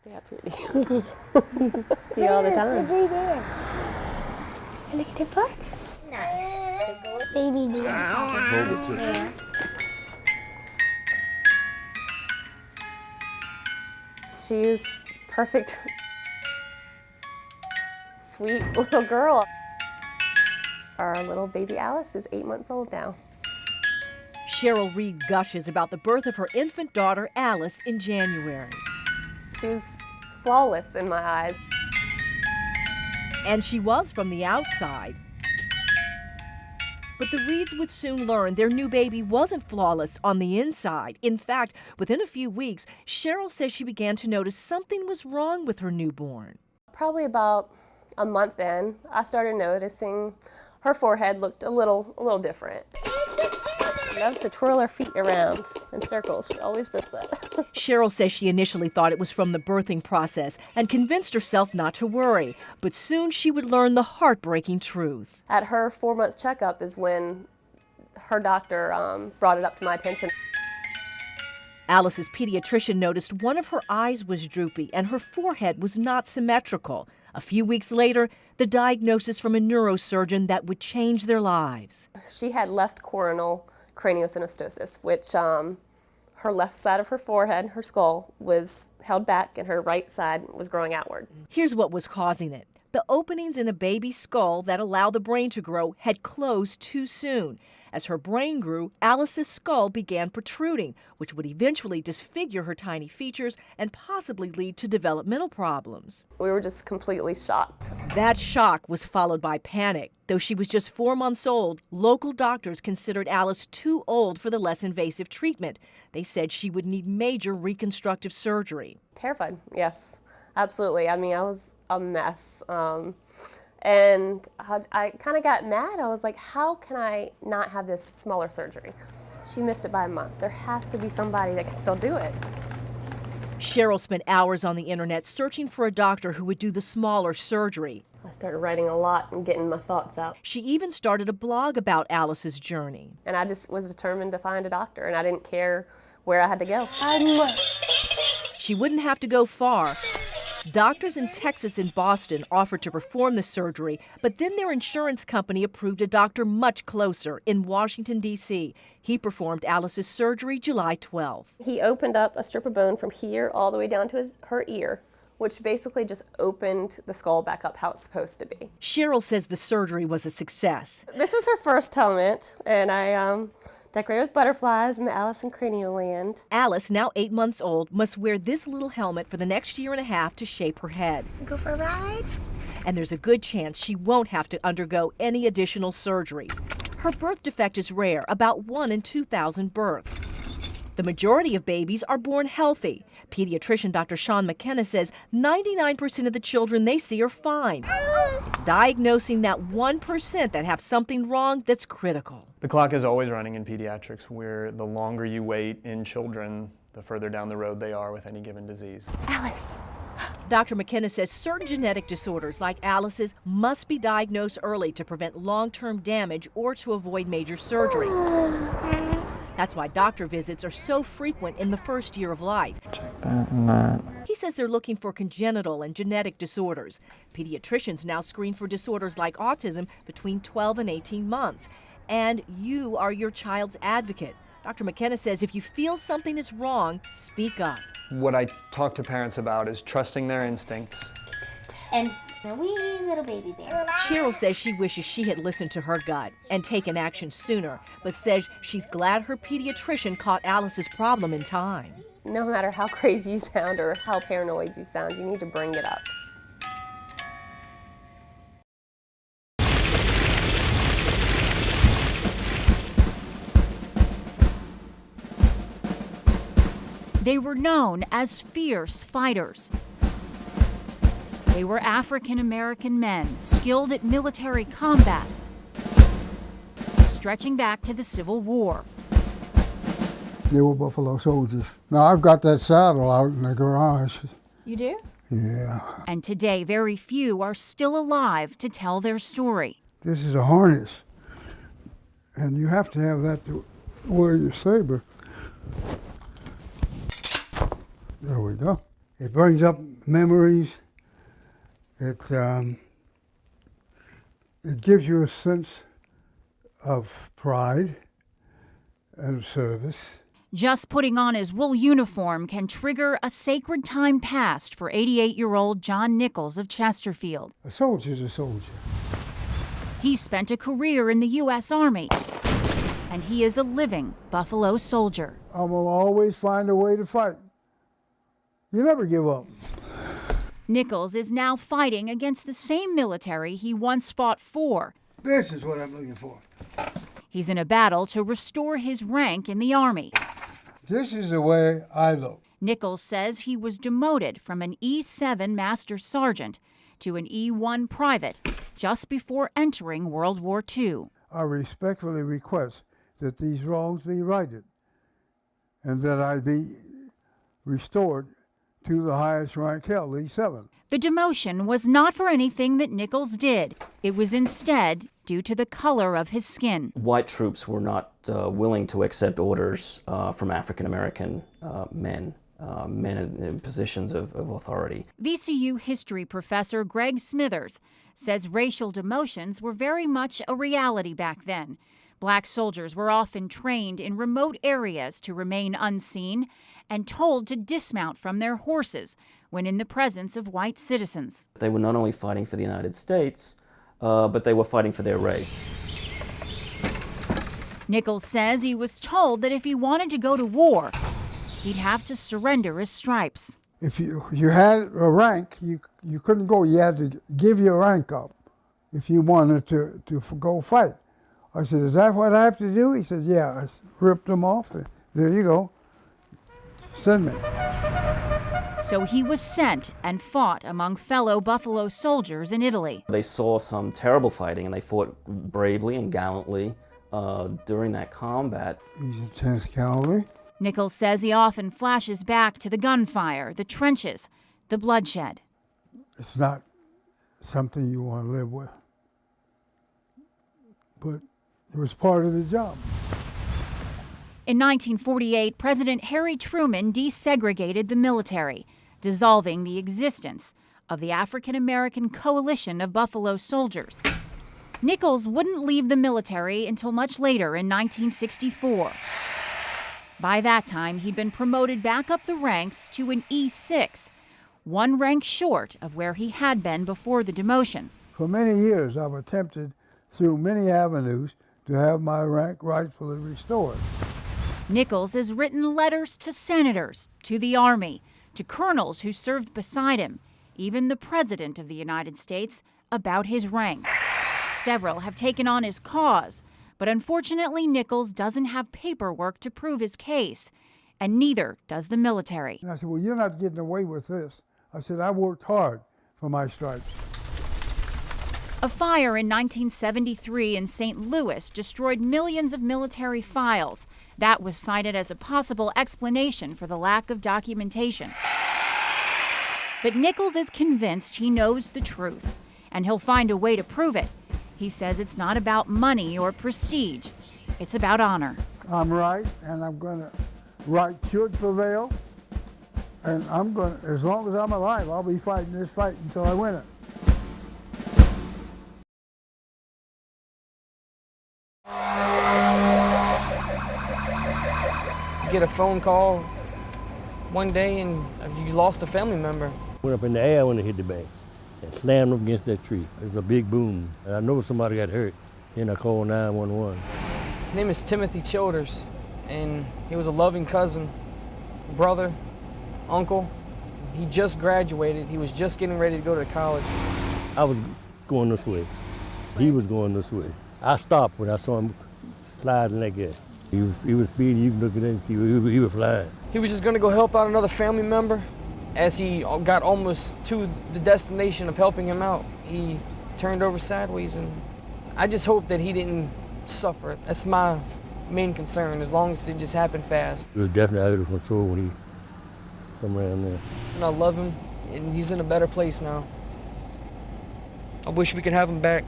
Yeah, pretty. See all the time. Look at the butts. Nice. Baby deer. Yeah. She's perfect, sweet little girl. Our little baby Alice is 8 months old now. Cheryl Reed gushes about the birth of her infant daughter, Alice, in January. She was flawless in my eyes. And she was from the outside. But the Reeds would soon learn their new baby wasn't flawless on the inside. In fact, within a few weeks, Cheryl says she began to notice something was wrong with her newborn. Probably about a month in, I started noticing her forehead looked a little different. She loves to twirl her feet around in circles. She always does that. Cheryl says she initially thought it was from the birthing process and convinced herself not to worry. But soon she would learn the heartbreaking truth. At her 4-month checkup is when her doctor brought it up to my attention. Alice's pediatrician noticed one of her eyes was droopy and her forehead was not symmetrical. A few weeks later, the diagnosis from a neurosurgeon that would change their lives. She had left coronal craniosynostosis, which her left side of her forehead, her skull, was held back and her right side was growing outwards. Here's what was causing it. The openings in a baby's skull that allow the brain to grow had closed too soon. As her brain grew, Alice's skull began protruding, which would eventually disfigure her tiny features and possibly lead to developmental problems. We were just completely shocked. That shock was followed by panic. Though she was just 4 months old, local doctors considered Alice too old for the less invasive treatment. They said she would need major reconstructive surgery. Terrified, yes, absolutely. I mean, I was a mess. And I kind of got mad. I was like, how can I not have this smaller surgery? She missed it by a month. There has to be somebody that can still do it. Cheryl spent hours on the internet searching for a doctor who would do the smaller surgery. I started writing a lot and getting my thoughts out. She even started a blog about Alice's journey. And I just was determined to find a doctor, and I didn't care where I had to go. She wouldn't have to go far. Doctors in Texas and Boston offered to perform the surgery, but then their insurance company approved a doctor much closer in Washington, D.C. He performed Alice's surgery July 12th. He opened up a strip of bone from here all the way down to her ear, which basically just opened the skull back up how it's supposed to be. Cheryl says the surgery was a success. This was her first helmet, and I decorated with butterflies in the Alice in Cranioland. Alice, now 8 months old, must wear this little helmet for the next year and a half to shape her head. Go for a ride? And there's a good chance she won't have to undergo any additional surgeries. Her birth defect is rare, about 1 in 2,000 births. The majority of babies are born healthy. Pediatrician Dr. Sean McKenna says 99% of the children they see are fine. It's diagnosing that 1% that have something wrong that's critical. The clock is always running in pediatrics, where the longer you wait in children, the further down the road they are with any given disease. Alice. Dr. McKenna says certain genetic disorders like Alice's must be diagnosed early to prevent long-term damage or to avoid major surgery. That's why doctor visits are so frequent in the first year of life. Check that and that. He says they're looking for congenital and genetic disorders. Pediatricians now screen for disorders like autism between 12 and 18 months. And you are your child's advocate. Dr. McKenna says if you feel something is wrong, speak up. What I talk to parents about is trusting their instincts. And a wee little baby bear. Cheryl says she wishes she had listened to her gut and taken action sooner, but says she's glad her pediatrician caught Alice's problem in time. No matter how crazy you sound or how paranoid you sound, you need to bring it up. They were known as fierce fighters. They were African-American men skilled at military combat, stretching back to the Civil War. They were Buffalo Soldiers. Now, I've got that saddle out in the garage. You do? Yeah. And today, very few are still alive to tell their story. This is a harness, and you have to have that to wear your saber. There we go. It brings up memories. It gives you a sense of pride and service. Just putting on his wool uniform can trigger a sacred time past for 88-year-old John Nichols of Chesterfield. A soldier's a soldier. He spent a career in the U.S. Army, and he is a living Buffalo Soldier. I will always find a way to fight. You never give up. Nichols is now fighting against the same military he once fought for. This is what I'm looking for. He's in a battle to restore his rank in the Army. This is the way I look. Nichols says he was demoted from an E7 Master Sergeant to an E1 Private just before entering World War II. I respectfully request that these wrongs be righted and that I be restored to the highest rank held, E7. The demotion was not for anything that Nichols did. It was instead due to the color of his skin. White troops were not willing to accept orders from African-American men in positions of authority. VCU history professor Greg Smithers says racial demotions were very much a reality back then. Black soldiers were often trained in remote areas to remain unseen and told to dismount from their horses when in the presence of white citizens. They were not only fighting for the United States, but they were fighting for their race. Nichols says he was told that if he wanted to go to war, he'd have to surrender his stripes. If you had a rank, you couldn't go. You had to give your rank up if you wanted to go fight. I said, is that what I have to do? He said, yeah. I ripped them off. There you go. Send me. So he was sent and fought among fellow Buffalo soldiers in Italy. They saw some terrible fighting, and they fought bravely and gallantly during that combat. He's a 10th Cavalry. Nichols says he often flashes back to the gunfire, the trenches, the bloodshed. It's not something you want to live with, but it was part of the job. In 1948, President Harry Truman desegregated the military, dissolving the existence of the African American Coalition of Buffalo Soldiers. Nichols wouldn't leave the military until much later in 1964. By that time, he'd been promoted back up the ranks to an E6, one rank short of where he had been before the demotion. For many years, I've attempted through many avenues to have my rank rightfully restored. Nichols has written letters to senators, to the Army, to colonels who served beside him, even the President of the United States, about his rank. Several have taken on his cause, but unfortunately Nichols doesn't have paperwork to prove his case, and neither does the military. And I said, well, you're not getting away with this. I said, I worked hard for my stripes. A fire in 1973 in St. Louis destroyed millions of military files. That was cited as a possible explanation for the lack of documentation. But Nichols is convinced he knows the truth, and he'll find a way to prove it. He says it's not about money or prestige. It's about honor. I'm right, and I'm going to, right should prevail. And I'm going to, as long as I'm alive, I'll be fighting this fight until I win it. Get a phone call one day and you lost a family member. Went up in the air when it hit the bank and slammed up against that tree. It was a big boom. And I know somebody got hurt. Then I called 911. His name is Timothy Childers, and he was a loving cousin, brother, uncle. He just graduated. He was just getting ready to go to college. I was going this way. He was going this way. I stopped when I saw him sliding like that. He was speeding. You can look at it and see he was flying. He was just going to go help out another family member. As he got almost to the destination of helping him out, he turned over sideways, and I just hope that he didn't suffer. That's my main concern, as long as it just happened fast. He was definitely out of control when he come around there. And I love him, and he's in a better place now. I wish we could have him back.